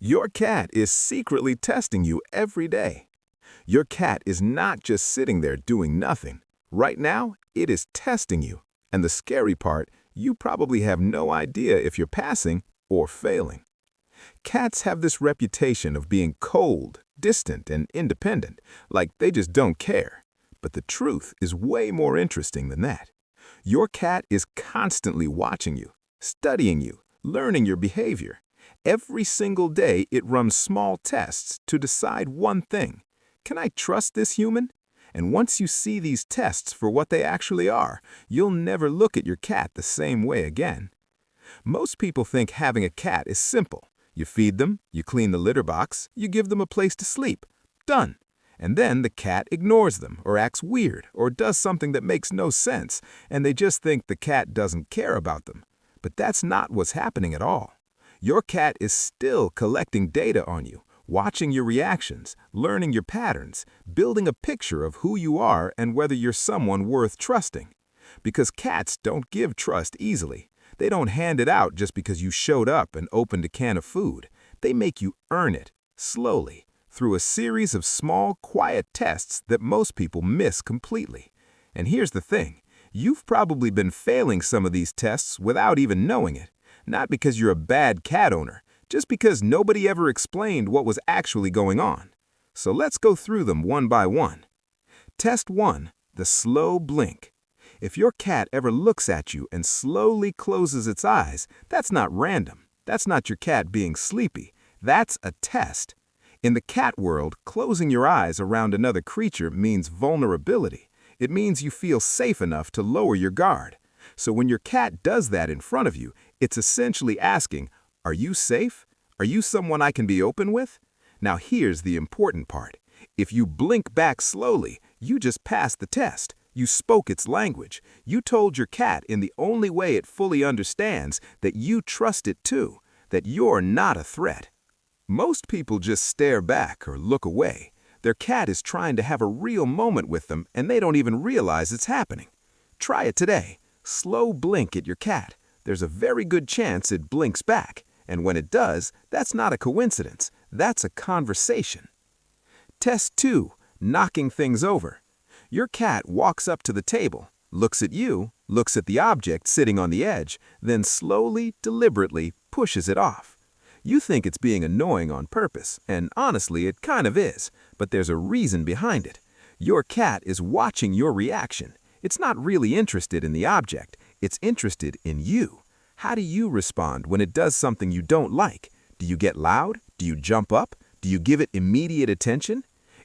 Your cat is secretly testing you every day. Your cat is not just sitting there doing nothing. Right now, it is testing you. And the scary part, you probably have no idea if you're passing or failing. Cats have this reputation of being cold, distant, and independent, like they just don't care. But the truth is way more interesting than that. Your cat is constantly watching you, studying you, learning your behavior. Every single day, it runs small tests to decide one thing. Can I trust this human? And once you see these tests for what they actually are, you'll never look at your cat the same way again. Most people think having a cat is simple. You feed them, you clean the litter box, you give them a place to sleep. Done. And then the cat ignores them, or acts weird, or does something that makes no sense, and they just think the cat doesn't care about them. But that's not what's happening at all. Your cat is still collecting data on you, watching your reactions, learning your patterns, building a picture of who you are and whether you're someone worth trusting. Because cats don't give trust easily. They don't hand it out just because you showed up and opened a can of food. They make you earn it, slowly, through a series of small, quiet tests that most people miss completely. And here's the thing, you've probably been failing some of these tests without even knowing it. Not because you're a bad cat owner, just because nobody ever explained what was actually going on. So let's go through them one by one. Test 1, the slow blink. If your cat ever looks at you and slowly closes its eyes, that's not random. That's not your cat being sleepy. That's a test. In the cat world, closing your eyes around another creature means vulnerability. It means you feel safe enough to lower your guard. So when your cat does that in front of you, it's essentially asking, are you safe? Are you someone I can be open with? Now here's the important part. If you blink back slowly, you just passed the test. You spoke its language. You told your cat in the only way it fully understands that you trust it too, that you're not a threat. Most people just stare back or look away. Their cat is trying to have a real moment with them and they don't even realize it's happening. Try it today. Slow blink at your cat. There's a very good chance it blinks back, and when it does, that's not a coincidence, that's a conversation. Test 2, knocking things over. Your cat walks up to the table, looks at you, looks at the object sitting on the edge, then slowly, deliberately pushes it off. You think it's being annoying on purpose, and honestly, it kind of is, but there's a reason behind it. Your cat is watching your reaction. It's not really interested in the object, it's interested in you. How do you respond when it does something you don't like? Do you get loud? Do you jump up? Do you give it immediate attention?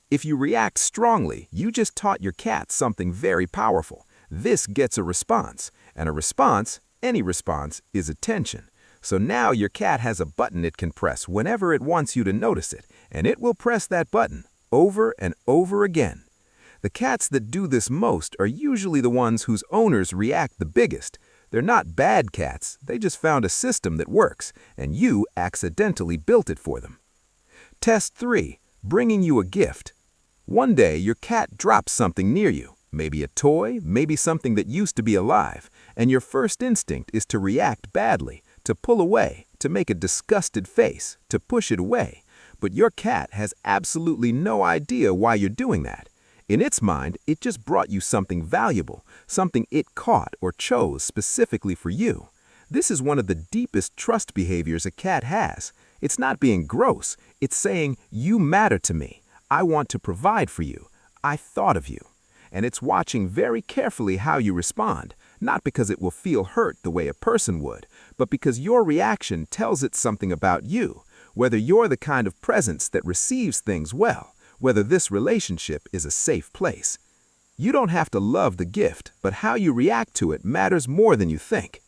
If you react strongly, you just taught your cat something very powerful. This gets a response, and a response, any response, is attention. So now your cat has a button it can press whenever it wants you to notice it, and it will press that button over and over again. The cats that do this most are usually the ones whose owners react the biggest. They're not bad cats, they just found a system that works, and you accidentally built it for them. Test 3, bringing you a gift. One day your cat drops something near you, maybe a toy, maybe something that used to be alive, and your first instinct is to react badly, to pull away, to make a disgusted face, to push it away. But your cat has absolutely no idea why you're doing that. In its mind, it just brought you something valuable, something it caught or chose specifically for you. This is one of the deepest trust behaviors a cat has. It's not being gross, it's saying, you matter to me. I want to provide for you. I thought of you. And it's watching very carefully how you respond, not because it will feel hurt the way a person would, but because your reaction tells it something about you, whether you're the kind of presence that receives things well, whether this relationship is a safe place. You don't have to love the gift, but how you react to it matters more than you think.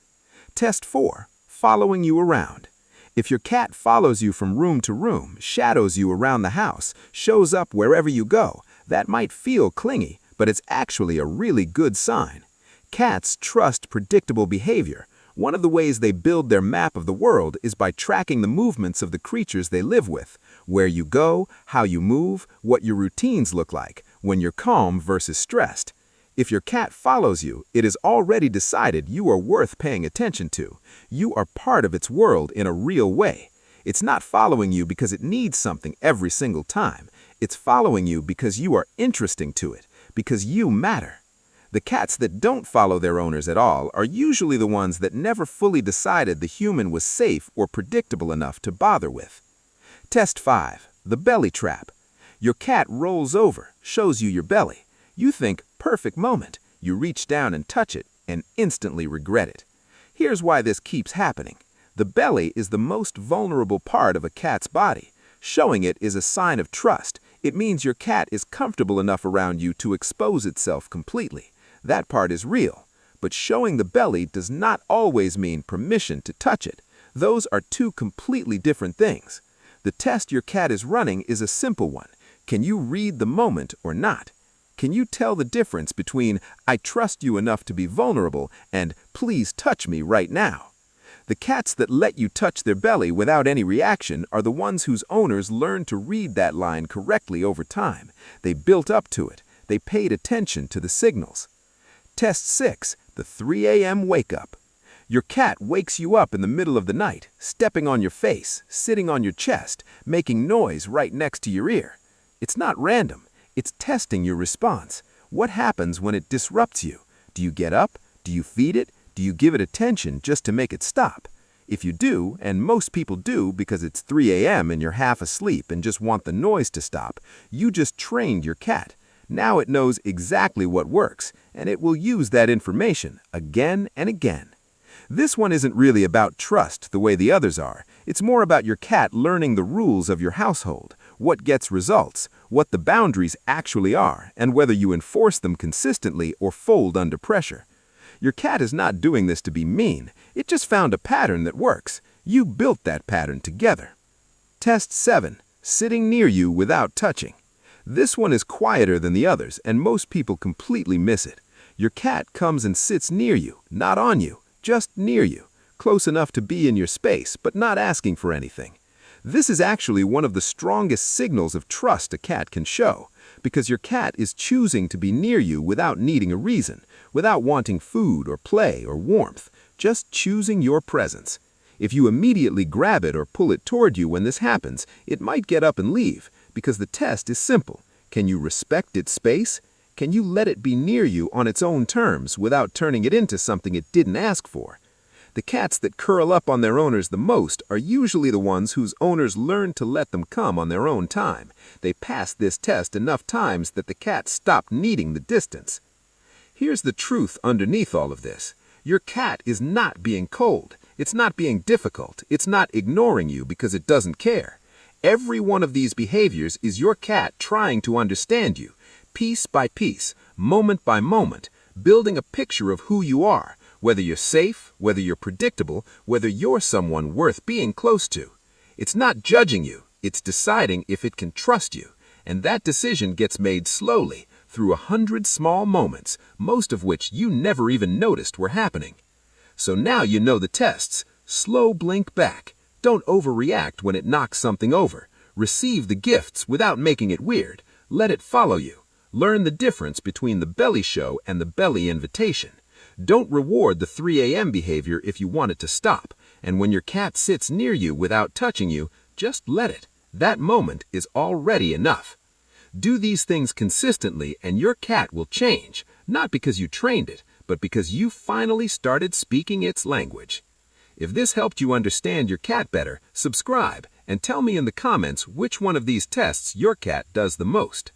Test 4, following you around. If your cat follows you from room to room, shadows you around the house, shows up wherever you go, that might feel clingy, but it's actually a really good sign. Cats trust predictable behavior. One of the ways they build their map of the world is by tracking the movements of the creatures they live with, where you go, how you move, what your routines look like, when you're calm versus stressed. If your cat follows you, it is already decided you are worth paying attention to. You are part of its world in a real way. It's not following you because it needs something every single time. It's following you because you are interesting to it, because you matter. The cats that don't follow their owners at all are usually the ones that never fully decided the human was safe or predictable enough to bother with. Test 5. The belly trap. Your cat rolls over, shows you your belly. You think, perfect moment. You reach down and touch it, and instantly regret it. Here's why this keeps happening. The belly is the most vulnerable part of a cat's body. Showing it is a sign of trust. It means your cat is comfortable enough around you to expose itself completely. That part is real. But showing the belly does not always mean permission to touch it. Those are two completely different things. The test your cat is running is a simple one. Can you read the moment or not? Can you tell the difference between "I trust you enough to be vulnerable" and "please touch me right now"? The cats that let you touch their belly without any reaction are the ones whose owners learned to read that line correctly over time. They built up to it. They paid attention to the signals. Test 6. The 3 a.m. wake-up. Your cat wakes you up in the middle of the night, stepping on your face, sitting on your chest, making noise right next to your ear. It's not random. It's testing your response. What happens when it disrupts you? Do you get up? Do you feed it? Do you give it attention just to make it stop? If you do, and most people do because it's 3 a.m. and you're half asleep and just want the noise to stop, you just trained your cat. Now it knows exactly what works, and it will use that information again and again. This one isn't really about trust the way the others are. It's more about your cat learning the rules of your household, what gets results, what the boundaries actually are, and whether you enforce them consistently or fold under pressure. Your cat is not doing this to be mean. It just found a pattern that works. You built that pattern together. Test 7. Sitting near you without touching. This one is quieter than the others, and most people completely miss it. Your cat comes and sits near you, not on you, just near you, close enough to be in your space, but not asking for anything. This is actually one of the strongest signals of trust a cat can show, because your cat is choosing to be near you without needing a reason, without wanting food or play or warmth, just choosing your presence. If you immediately grab it or pull it toward you when this happens, it might get up and leave, because the test is simple. Can you respect its space? Can you let it be near you on its own terms without turning it into something it didn't ask for? The cats that curl up on their owners the most are usually the ones whose owners learned to let them come on their own time. They passed this test enough times that the cat stopped needing the distance. Here's the truth underneath all of this. Your cat is not being cold. It's not being difficult. It's not ignoring you because it doesn't care. Every one of these behaviors is your cat trying to understand you, piece by piece, moment by moment, building a picture of who you are, whether you're safe, whether you're predictable, whether you're someone worth being close to. It's not judging you, it's deciding if it can trust you. And that decision gets made slowly, through 100 small moments, most of which you never even noticed were happening. So now you know the tests. Slow blink back. Don't overreact when it knocks something over. Receive the gifts without making it weird. Let it follow you. Learn the difference between the belly show and the belly invitation. Don't reward the 3 a.m. behavior if you want it to stop. And when your cat sits near you without touching you, just let it. That moment is already enough. Do these things consistently and your cat will change, not because you trained it, but because you finally started speaking its language. If this helped you understand your cat better, subscribe and tell me in the comments which one of these tests your cat does the most.